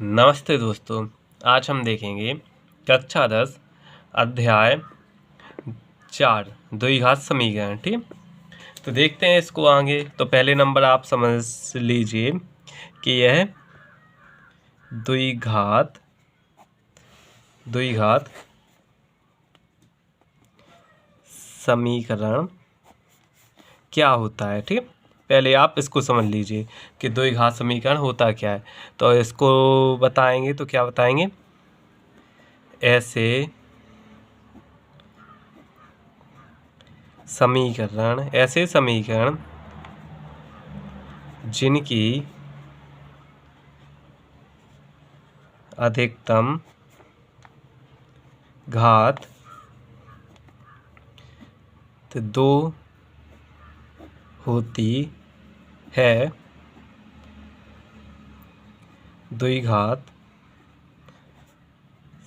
नमस्ते दोस्तों, आज हम देखेंगे कक्षा 10 अध्याय 4 द्विघात समीकरण। ठीक, तो देखते हैं इसको आगे। तो पहले नंबर आप समझ लीजिए कि यह द्विघात समीकरण क्या होता है। ठीक, पहले आप इसको समझ लीजिए कि द्विघात समीकरण होता क्या है। तो इसको बताएंगे तो क्या बताएंगे, ऐसे समीकरण जिनकी अधिकतम घात 2 होती है, द्विघात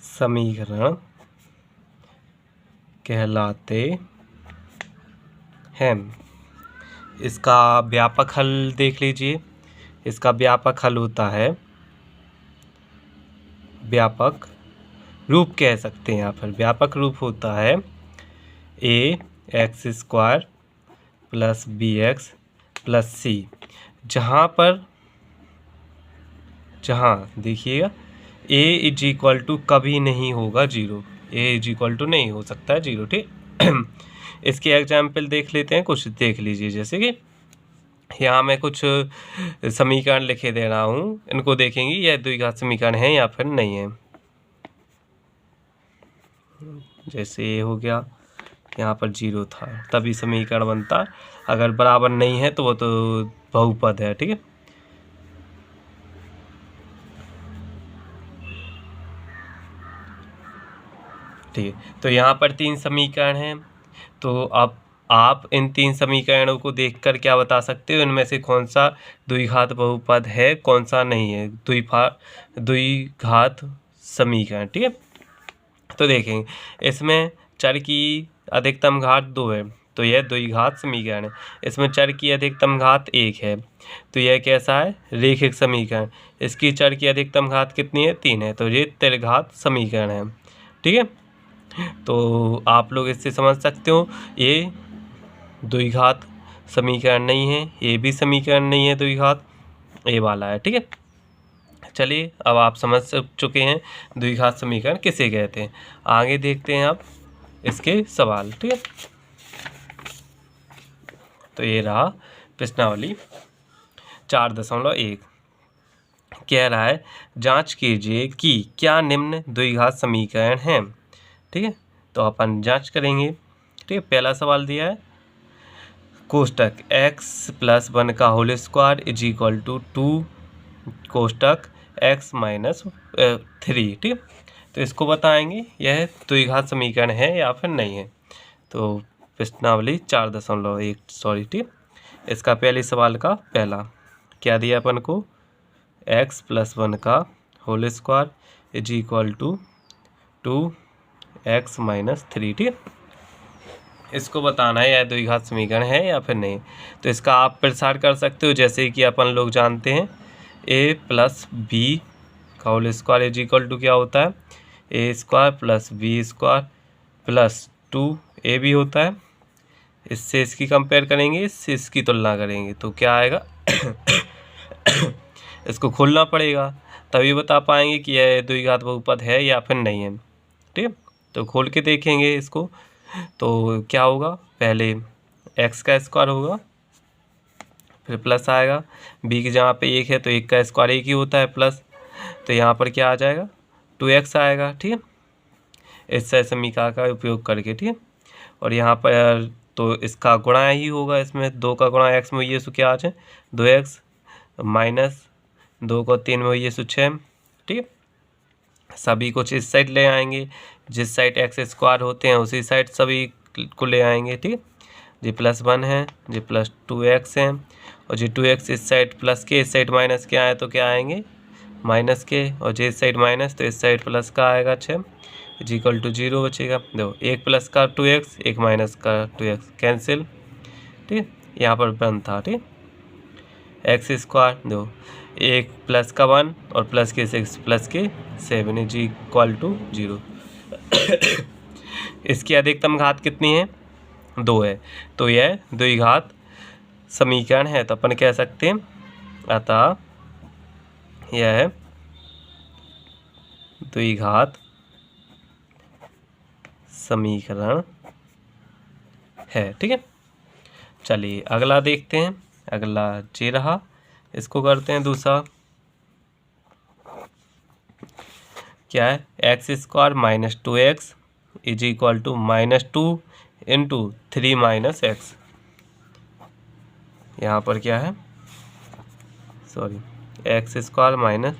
समीकरण कहलाते हैं। इसका व्यापक हल देख लीजिए। इसका व्यापक हल होता है, व्यापक रूप कह सकते हैं यहाँ पर। व्यापक रूप होता है ax² + bx + c, जहाँ देखिएगा a = कभी नहीं होगा 0। a नहीं हो सकता है 0। ठीक इसके एग्जाम्पल देख लेते हैं, कुछ देख लीजिए। जैसे कि यहाँ मैं कुछ समीकरण लिखे दे रहा हूँ, इनको देखेंगे यह द्विघात समीकरण है या फिर नहीं है। जैसे ये हो गया, यहाँ पर 0 था तभी समीकरण बनता, अगर बराबर नहीं है तो वो तो बहुपद है। ठीक है, तो यहाँ पर 3 समीकरण हैं। तो अब आप इन 3 समीकरणों को देखकर क्या बता सकते हो, इनमें से कौन सा द्विघात बहुपद है, कौन सा नहीं है द्विघात समीकरण। ठीक है, तो देखेंगे इसमें चर की अधिकतम घात 2 है, तो यह द्विघात समीकरण है। इसमें चर की अधिकतम घात 1 है, तो यह कैसा है, रेखिक समीकरण। इसकी चर की अधिकतम घात कितनी है, 3 है, तो ये त्रिघात समीकरण है। ठीक है, तो आप लोग इससे समझ सकते हो ये द्विघात समीकरण नहीं है, ये भी समीकरण नहीं है द्विघात, ये वाला है। ठीक है, चलिए अब आप समझ चुके हैं द्विघात समीकरण किसे कहते हैं। आगे देखते हैं आप इसके सवाल। ठीक है, तो ये रहा प्रश्नावली 4.1। कह रहा है जांच कीजिए कि क्या निम्न द्विघात समीकरण हैं। ठीक है, तो अपन जांच करेंगे। ठीक है, पहला सवाल दिया है कोष्टक x+1 का होल स्क्वायर = 2 कोष्टक x - 3। ठीक, तो इसको बताएंगे यह द्विघात समीकरण है या फिर नहीं है। तो प्रश्नावली 4.1 ठीक, इसका पहले सवाल का पहला क्या दिया अपन को, x+1 का होल स्क्वायर = 2x - 3। ठीक, इसको बताना है यह द्विघात समीकरण है या फिर नहीं। तो इसका आप प्रसार कर सकते हो, जैसे कि अपन लोग जानते हैं a + b का होल स्क्वायर = क्या होता है, a² + b² + 2ab होता है। इससे इसकी कंपेयर करेंगे, इससे इसकी तुलना करेंगे तो क्या आएगा इसको खोलना पड़ेगा तभी बता पाएंगे कि यह द्विघात बहुपद है या फिर नहीं है। ठीक, तो खोल के देखेंगे इसको, तो क्या होगा, पहले x का स्क्वायर होगा, फिर प्लस आएगा, b की जगह पे 1 है तो 1 का स्क्वायर 1 ही होता है प्लस, तो यहाँ पर क्या आ जाएगा 2x आएगा। ठीक है, इस समीकरण का उपयोग करके। ठीक है, और यहाँ पर तो इसका गुणा ही होगा, इसमें 2 का गुणा x में ये सो क्या आ जाए 2x - 2 को 3 में ये सो 6। ठीक है, सभी कुछ इस साइड ले आएंगे, जिस साइड x² होते हैं उसी साइड सभी को ले आएंगे। ठीक है, जी +1 है, जी +2x है, और जी 2x इस साइड प्लस के, इस साइड माइनस के आए तो क्या आएंगे माइनस के, और जी इस साइड माइनस तो इस साइड प्लस का आएगा 6 = 0 बचेगा। देखो 1 प्लस का 2x, 1 माइनस का 2x कैंसिल। ठीक, यहाँ पर बन था। ठीक, x² दो एक प्लस का 1 और प्लस के 6 प्लस के 7 इज इक्वल टू 0। इसकी अधिकतम घात कितनी है? 2 है, तो यह द्विघात समीकरण है। तो अपन कह सकते हैं अतः यह द्विघात समीकरण है। ठीक है, चलिए अगला देखते हैं। अगला ये रहा, इसको करते हैं दूसरा। क्या है? X square minus 2x is equal to -2 into 3 minus x. यहाँ पर क्या है? Sorry, x square minus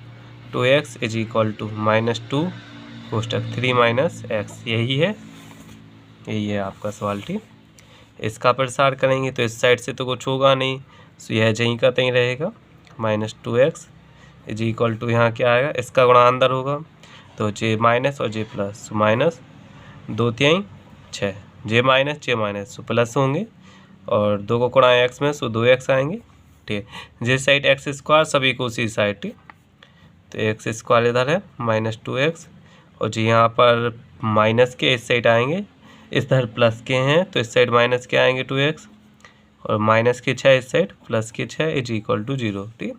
2x is equal to -2 कोष्टक 3 माइनस एक्स। यही है आपका सवाल। ठीक, इसका प्रसार करेंगे तो इस साइड से तो कुछ होगा नहीं, तो यह यहीं का तहीं रहेगा। -2x इज इक्वल टू यहाँ क्या आएगा? इसका गुणा अंदर होगा तो जे माइनस और जे प्लस, माइनस 2 3 6, जे माइनस तो प्लस होंगे, और 2 को गुणा एक्स में सो 2x आएंगे। ठीक, जिस साइड एक्स स्क्वायर सभी को उसी साइड। ठीक, तो एक्स स्क्वायर इधर है -2x, और जी यहाँ पर माइनस के इस साइड आएंगे, इधर प्लस के हैं तो इस साइड माइनस के आएंगे 2x, और माइनस के 6 इस साइड प्लस के 6 इज इक्वल टू 0। ठीक,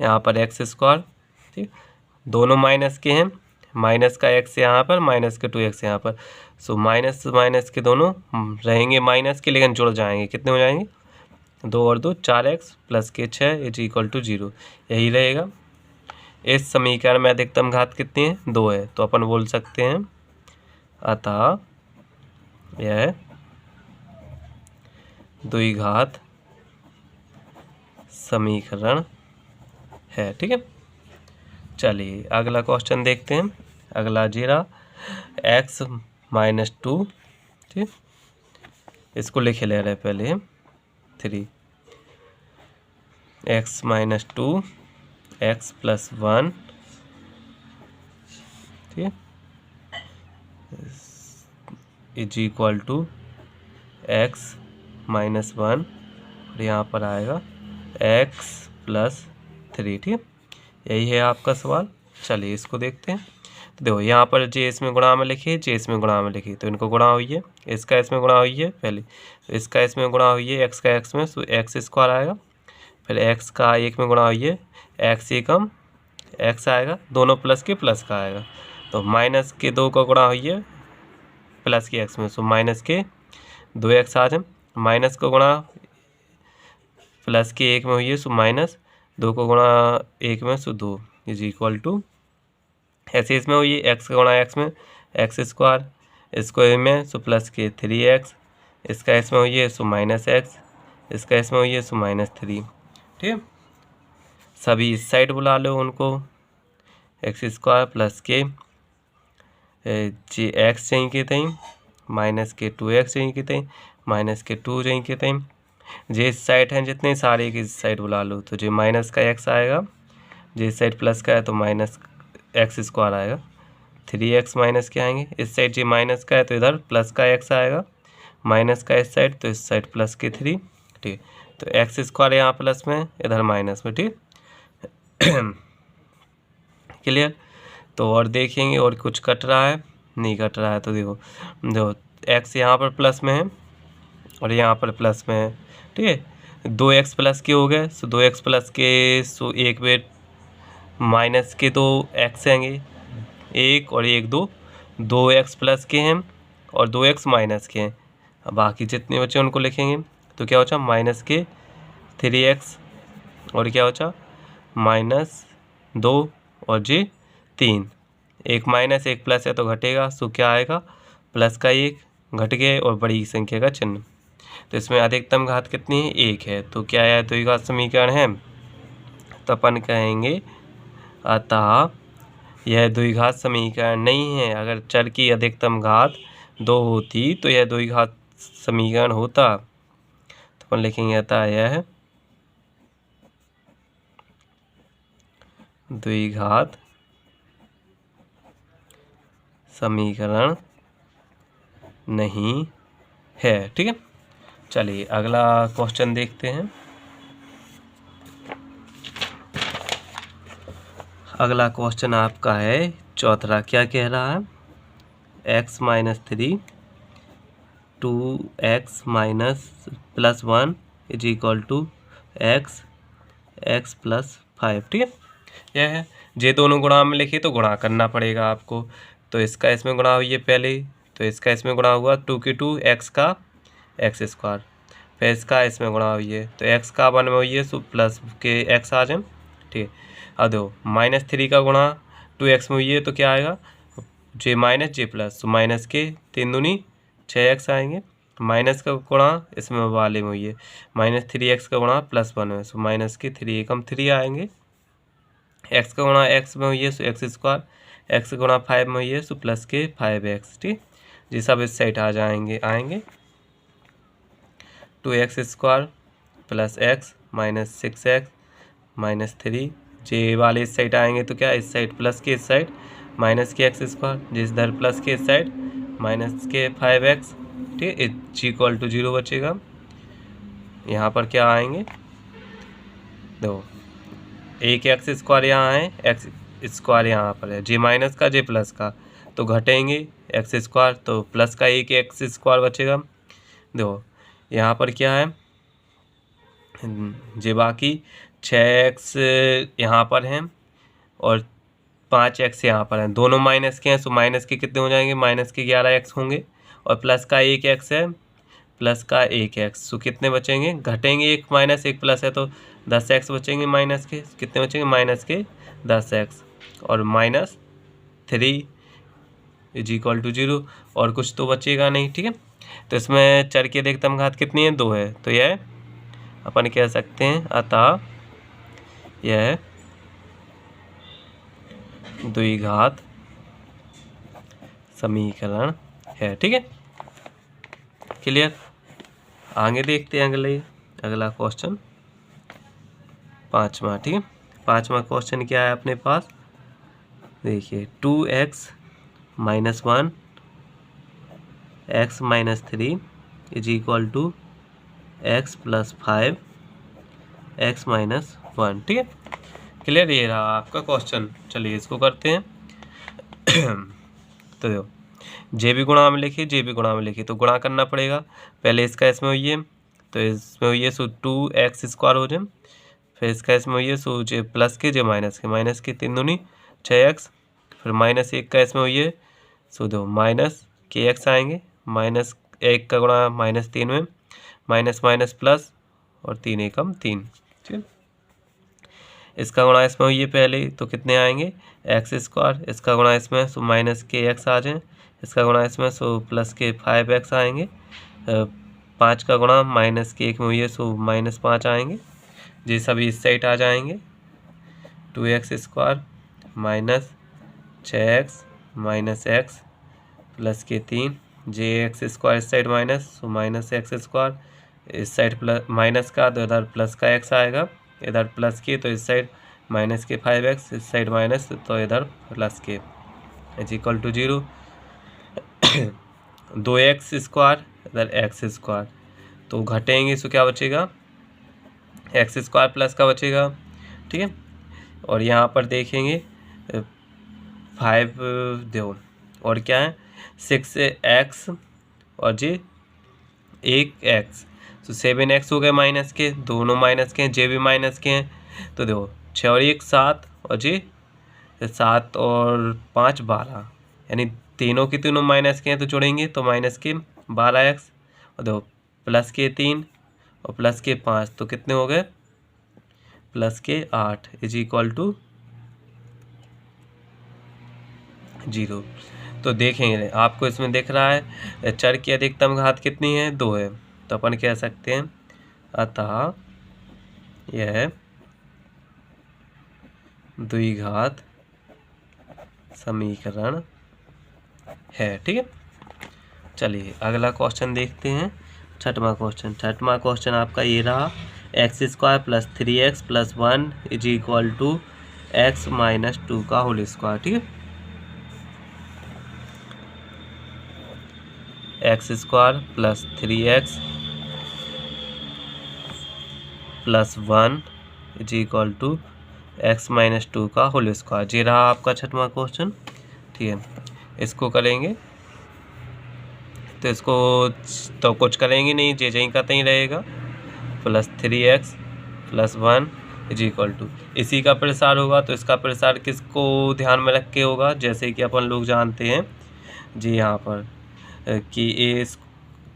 यहाँ पर एक्स स्क्वायर, ठीक, दोनों माइनस के हैं, माइनस का x यहाँ पर, माइनस के 2x यहाँ पर, सो माइनस के दोनों रहेंगे माइनस के, लेकिन जुड़ जाएंगे। कितने हो जाएंगे? 2 और 2 4x प्लस के 6 इज इक्वल टू 0। यही रहेगा। इस समीकरण में अधिकतम घात कितनी है? 2 है, तो अपन बोल सकते हैं अतः यह द्विघात समीकरण है। ठीक है, चलिए अगला क्वेश्चन देखते हैं। अगला जीरा x -2, ठीक, इसको लिखे ले रहे पहले 3 x -2 x प्लस 1, ठीक, इज इक्वल टू x -1, और यहाँ पर आएगा x प्लस 3। ठीक, यही है आपका सवाल। चलिए इसको देखते हैं। तो देखो यहाँ पर जे इसमें गुणा में लिखी, जे इसमें गुणा में लिखी, तो इनको गुणा हुई है, इसका इसमें गुणा हुई है पहले, तो इसका इसमें गुणा हुई है, एक्स का एक्स में, तो एक्स स्क्वायर आएगा, फिर एक्स का एक में गुणा हुई है, एक्स एकम एक्स आएगा, दोनों प्लस के प्लस का आएगा, तो माइनस के 2 का गुणा हुई है प्लस के एक्स में, सो माइनस के 2x आ जाए, माइनस का गुणा प्लस के 1 में हुई है, सो -2 को गुणा 1 में, सो 2 इज इक्वल टू, ऐसे इसमें हुई है एक्स का गुणा एक्स में एक्स स्क्वायर, इसको ए में सो प्लस के 3x, इसका इसमें हुई है सो -x, इसका इसमें हुई है सो -3। ठीक, सभी इस साइड बुला लो उनको, एक्स स्क्वायर प्लस के जी एक्स चाहिए कि तई, माइनस के 2x चाहिए कि तई, माइनस के 2 चाहिए कि तई, जे इस साइड हैं जितने सारे की इस साइड बुला लो, तो जो माइनस का x आएगा, जो इस साइड प्लस का है तो माइनस एक्स स्क्वायर आएगा, 3x माइनस के आएंगे, इस साइड जी माइनस का है तो इधर प्लस का x आएगा, माइनस का इस साइड तो इस साइड प्लस के 3। ठीक, तो एक्स स्क्वायर यहाँ प्लस में, इधर माइनस में। ठीक, क्लियर। तो और देखेंगे और कुछ कट रहा है, नहीं कट रहा है, तो देखो जो x यहाँ पर प्लस में है और यहाँ पर प्लस में है। ठीक है, 2x प्लस के हो गए, सो 2x प्लस के, सो एक बेट माइनस के 2x आएंगे, 1 और 1 2, 2x प्लस के हैं और 2x माइनस के हैं। अब बाकी जितने बचे उनको लिखेंगे, तो क्या होगा माइनस के 3x और क्या होगा -2 और जी 3, एक माइनस एक प्लस है तो घटेगा, सो क्या आएगा प्लस का 1 घट गए और बड़ी संख्या का चिन्ह। तो इसमें अधिकतम घात कितनी है? 1 है, तो क्या है द्विघात समीकरण है, तो अपन कहेंगे अतः यह द्विघात समीकरण नहीं है। अगर चर की अधिकतम घात 2 होती तो यह द्विघात समीकरण होता, तो अपन लिखेंगे अतः यह द्विघात समीकरण नहीं है। ठीक है, चलिए अगला क्वेश्चन देखते हैं। अगला क्वेश्चन आपका है चौथा, क्या कह रहा है, x minus 3 2x minus plus 1 is equal to x plus 5। ठीक है, यह है। ये दोनों गुणा में लिखे तो गुणा करना पड़ेगा आपको। तो इसका इसमें गुणा हुई है पहले, तो इसका इसमें गुणा हुआ 2 की 2 x का x स्क्वायर, फिर इसका इसमें गुणा हुई है तो x का 1 में हुई है, सो प्लस के x आ जाए। ठीक है, अब देखो माइनस 3 का गुणा 2x में हुई है तो क्या आएगा, जे माइनस जे प्लस, तो माइनस के 3 दूनी 6x आएंगे। माइनस का गुणा इसमें वाले में हुई है, माइनस 3x का गुणा प्लस 1 में, सो माइनस के 3 एकम 3 आएंगे। x का गुणा x में हुई है सो x स्क्वायर, x का गुणा 5 में हुई है सो प्लस के 5x। ठीक, ये सब इस साइड आ आएंगे 2x square plus x minus 6x minus 3, जे वाले इस साइड आएंगे तो क्या, इस साइड प्लस के इस साइड माइनस के x स्क्वायर, जिस इधर प्लस के इस साइड माइनस के 5x। ठीक, इज इक्वल टू 0 बचेगा। यहाँ पर क्या आएंगे, देखो एक एक्स स्क्वायर यहाँ है, एक्स स्क्वायर यहाँ पर है, जे माइनस का जे प्लस का, तो घटेंगे एक्स स्क्वायर, तो प्लस का एक एक्स स्क्वायर बचेगा। देखो यहाँ पर क्या है, जे बाकी 6x यहाँ पर हैं और 5x यहाँ पर हैं, दोनों माइनस के हैं, सो माइनस के कितने हो जाएंगे, माइनस के 11x होंगे, और प्लस का 1x है, प्लस का 1x, सो कितने बचेंगे, घटेंगे, एक माइनस एक प्लस है तो 10x बचेंगे, माइनस के कितने बचेंगे, माइनस के 10x, और माइनस 3 इज इक्वल टू 0, और कुछ तो बचेगा नहीं। ठीक है, तो इसमें चर की अधिकतम घात कितनी है, 2 है, तो यह अपन कह सकते हैं, अतः यह द्विघात समीकरण है। ठीक है, क्लियर। आगे देखते हैं अगला क्वेश्चन 5वां। ठीक है, 5वां क्वेश्चन क्या है अपने पास, देखिए 2x minus 1 x minus 3 is equal to x plus 5 x minus 1। ठीक है, क्लियर, ये रहा आपका क्वेश्चन। चलिए इसको करते हैं। तो देखो जे भी गुणा में लिखिए, जे भी गुणा में लिखिए तो गुणा करना पड़ेगा। पहले इसका इसमें हुई है तो इसमें हुई है सो 2x स्क्वायर हो जाए, फिर इसका इसमें हुई है सो जे प्लस के जे माइनस के 3 दूनी 6x, फिर माइनस 1 का इसमें हुई है सो दो माइनस के x आएंगे, माइनस 1 का गुणा माइनस 3 में, माइनस माइनस प्लस और 3 एकम 3। ठीक है, इसका गुणा इसमें हुई है पहले तो कितने आएंगे, एक्स स्क्वायर, इसका गुणा इसमें सो माइनस के एक्स आ जाए, इसका गुणा इसमें सो प्लस के 5x आएंगे, 5 का गुणा माइनस के 1 में हुई है सो माइनस 5 आएंगे, ये सभी इस साइड आ जाएंगे 2x square minus 6x minus x plus के 3, जे एक्स स्क्वायर इस side minus so minus x square, इस साइड प्लस माइनस का तो इधर प्लस का x आएगा, इधर प्लस के तो इस साइड माइनस के 5x, इस साइड माइनस तो इधर प्लस के, is equal to 0। 2x square इधर एक्स स्क्वायर, तो घटेंगे सो क्या बचेगा, एक्स स्क्वायर प्लस का बचेगा। ठीक है, और यहाँ पर देखेंगे 5 दो और क्या है 6x और जी 1x, तो 7x हो गए माइनस के, दोनों माइनस के हैं, जे भी माइनस के हैं, तो देखो 6 और 1 7 और जी 7 और 5 12, यानी तीनों की तीनों माइनस के हैं तो जोड़ेंगे तो माइनस के 12x, और देखो प्लस के 3 और प्लस के 5 तो कितने हो गए, प्लस के 8 इज इक्वल टू 0। तो देखेंगे आपको इसमें दिख रहा है चर की अधिकतम घात कितनी है, 2 है, तो अपन कह सकते हैं अतः यह द्विघात समीकरण है। ठीक है, चलिए अगला क्वेश्चन देखते हैं, छठवां क्वेश्चन आपका ये रहा, x square plus 3x plus 1 is equal to x minus 2 का होल स्क्वायर। ठीक है, x square plus 3x plus 1 is equal to x minus 2 का होल स्क्वायर। ये रहा आपका छठवां क्वेश्चन। ठीक है, इसको करेंगे तो इसको तो कुछ करेंगे नहीं, जे यहीं का तहीं रहेगा। Plus 3x plus 1 is equal to, इसी का प्रसार होगा तो इसका प्रसार किसको ध्यान में रख के होगा, जैसे कि अपन लोग जानते हैं जी यहाँ पर कि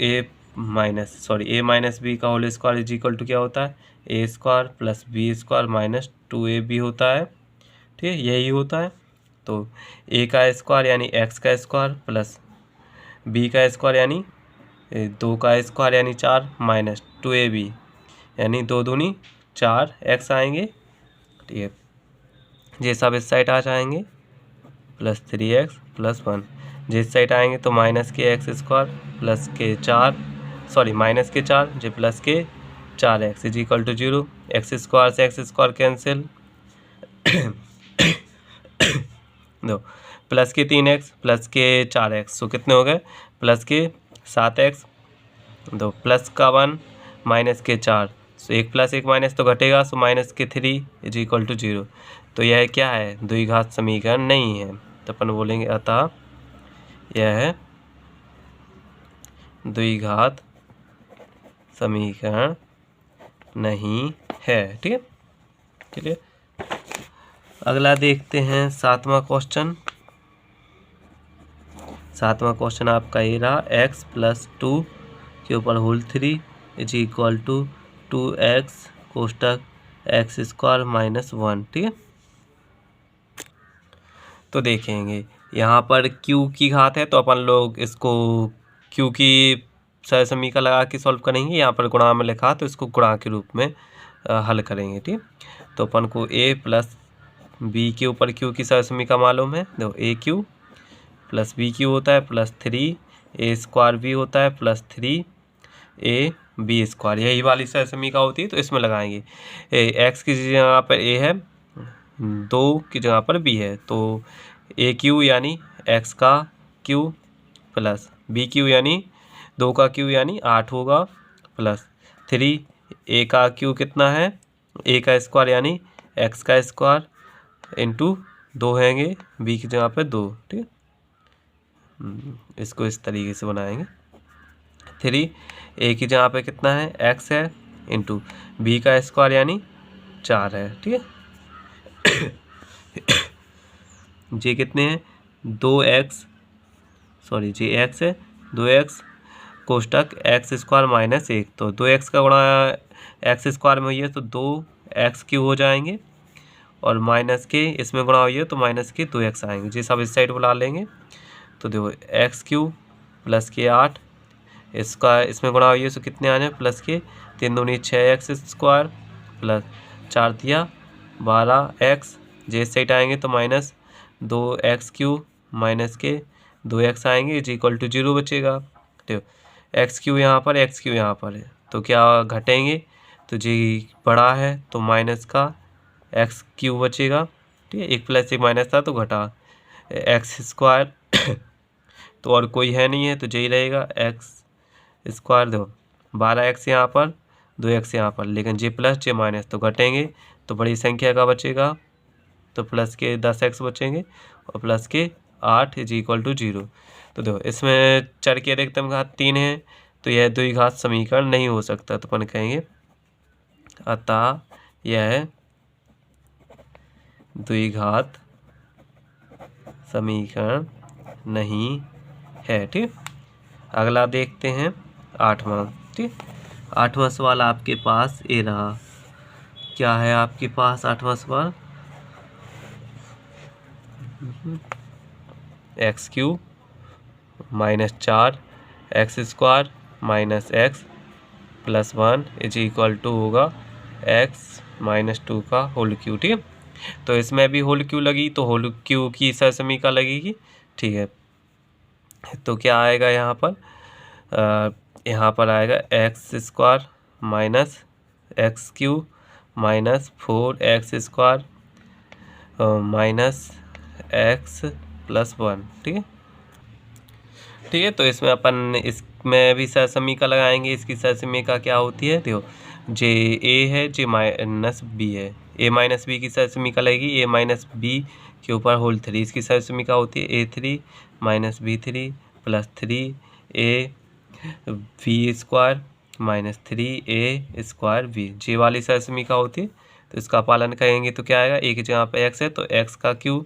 ए माइनस बी का whole square is equal to क्या होता है, A square plus B square minus 2ab होता है। ठीक है, यही होता है। तो ए का स्क्वायर यानी एक्स का स्क्वायर प्लस बी का स्क्वायर यानी 2 का स्क्वायर यानी 4 माइनस 2ab यानी 2 दूनी 4 एक्स आएंगे। ठीक है, ये सब इस साइड आ जाएंगे प्लस 3x प्लस 1, जिस साइड आएंगे तो माइनस के एक्स स्क्वायर प्लस के 4 माइनस के 4 जो प्लस के 4x is equal to 0। X square से एक्स स्क्वायर कैंसिल, दो प्लस के 3x प्लस के 4x, तो कितने हो गए प्लस के 7x, दो प्लस का 1 माइनस के 4, सो 1 प्लस 1 माइनस तो घटेगा, सो माइनस के 3 इज इक्वल टू 0। तो यह क्या है, द्विघात समीकरण नहीं है। तो अपन बोलेंगे अतः यह है द्विघात समीकरण नहीं है। ठीक है, चलिए अगला देखते हैं सातवां क्वेश्चन। सातवां क्वेश्चन आपका ये रहा, x प्लस 2 के ऊपर whole 3 is equal to 2x कोष्टक एक्स स्क्वायर माइनस 1। ठीक है, तो देखेंगे यहाँ पर q की घात है तो अपन लोग इसको q की सहसमीका लगा के सॉल्व करेंगे। यहाँ पर गुणा में लिखा तो इसको गुणा के रूप में हल करेंगे। ठीक, तो अपन को a प्लस बी के ऊपर q की सहसमीका मालूम है। देखो ए क्यू प्लस बी क्यू होता है प्लस 3 ए स्क्वायर बी होता है प्लस 3 ए बी स्क्वायर, यही वाली सहसमीका होती है। तो इसमें लगाएंगे एक्स की जगह पर ए है, 2 की जगह पर बी है, तो ए क्यू यानी एक्स का क्यू प्लस बी क्यू यानी 2 का क्यू यानी 8 होगा प्लस 3 ए का क्यू कितना है, ए का स्क्वायर यानी एक्स का स्क्वायर इंटू 2 हैंगे बी की जगह पर 2। ठीक है, इसको इस तरीके से बनाएंगे। 3 ए की जगह पे कितना है एक्स है इंटू बी का स्क्वायर यानी 4 है। ठीक है, जे कितने हैं 2x जे एक्स है 2x कोष्टक एक्स स्क्वायर माइनस 1, तो 2x का गुणा एक्स स्क्वायर में हुई है तो 2x क्यू हो जाएंगे और माइनस के इसमें गुणा हुई है तो माइनस के 2x आएंगे। जी सब इस साइड बुला लेंगे तो देखो एक्स क्यू प्लस के 8, इसका इसमें गुणा हुई है तो कितने आ जाए प्लस के 3 दूनी 6x स्क्वायर प्लस 4 दिया 12x, जे इस साइड आएंगे तो माइनस 2x क्यू माइनस के 2x आएंगे इज इक्वल टू 0 बचेगा। देखो एक्स क्यू यहाँ पर एक्स क्यू यहाँ पर है तो क्या घटेंगे, तो जी बड़ा है तो माइनस का एक्स क्यू बचेगा। ठीक है, 1 प्लस 1 माइनस था तो घटा एक्स स्क्वायर तो और कोई है नहीं है तो यही रहेगा एक्स स्क्वायर। देखो 12x यहाँ पर 2x यहाँ पर, लेकिन जे प्लस जे माइनस तो घटेंगे तो बड़ी संख्या का बचेगा तो प्लस के 10x बचेंगे और प्लस के 8 इज इक्वल टू 0। तो देखो इसमें चर की अधिकतम घात 3 है तो यह द्विघात समीकरण नहीं हो सकता। तो अपन कहेंगे अतः यह द्विघात समीकरण नहीं है। ठीक, अगला देखते हैं 8वां। ठीक, 8वां सवाल आपके पास ये रहा, क्या है आपके पास 8वां सवाल, x cube minus 4 x square minus x plus 1 is equal to होगा एक्स माइनस 2 का होल क्यू। ठीक है, तो इसमें भी होल क्यू लगी तो होल क्यू की सहसमीका लगेगी। ठीक है, तो क्या आएगा यहाँ पर आएगा x square minus x cube minus 4x square minus x plus 1। ठीक है, ठीक है, तो इसमें अपन इसमें भी सहसमीका लगाएंगे। इसकी सहसमीका क्या होती है, देखो जे ए है जे माइनस बी है ए माइनस बी की सर्वसमीका लगेगी, ए माइनस बी के ऊपर होल 3 इसकी सर्वसमीका होती है A3 minus B3 plus 3A B square minus 3A square B, जे वाली सर्वसमीका होती है। तो इसका पालन करेंगे तो क्या आएगा, एक जगह पे x है तो x का क्यूब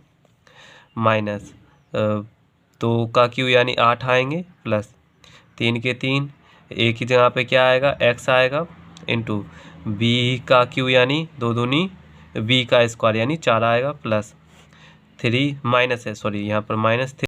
माइनस 2 का क्यूब यानी 8 आएंगे प्लस 3 के 3, एक ही जगह पे क्या आएगा x आएगा इंटू बी का क्यूब यानी 2 दूनी बी का स्क्वायर यानी 4 आएगा प्लस 3 माइनस है, सॉरी यहाँ पर माइनस 3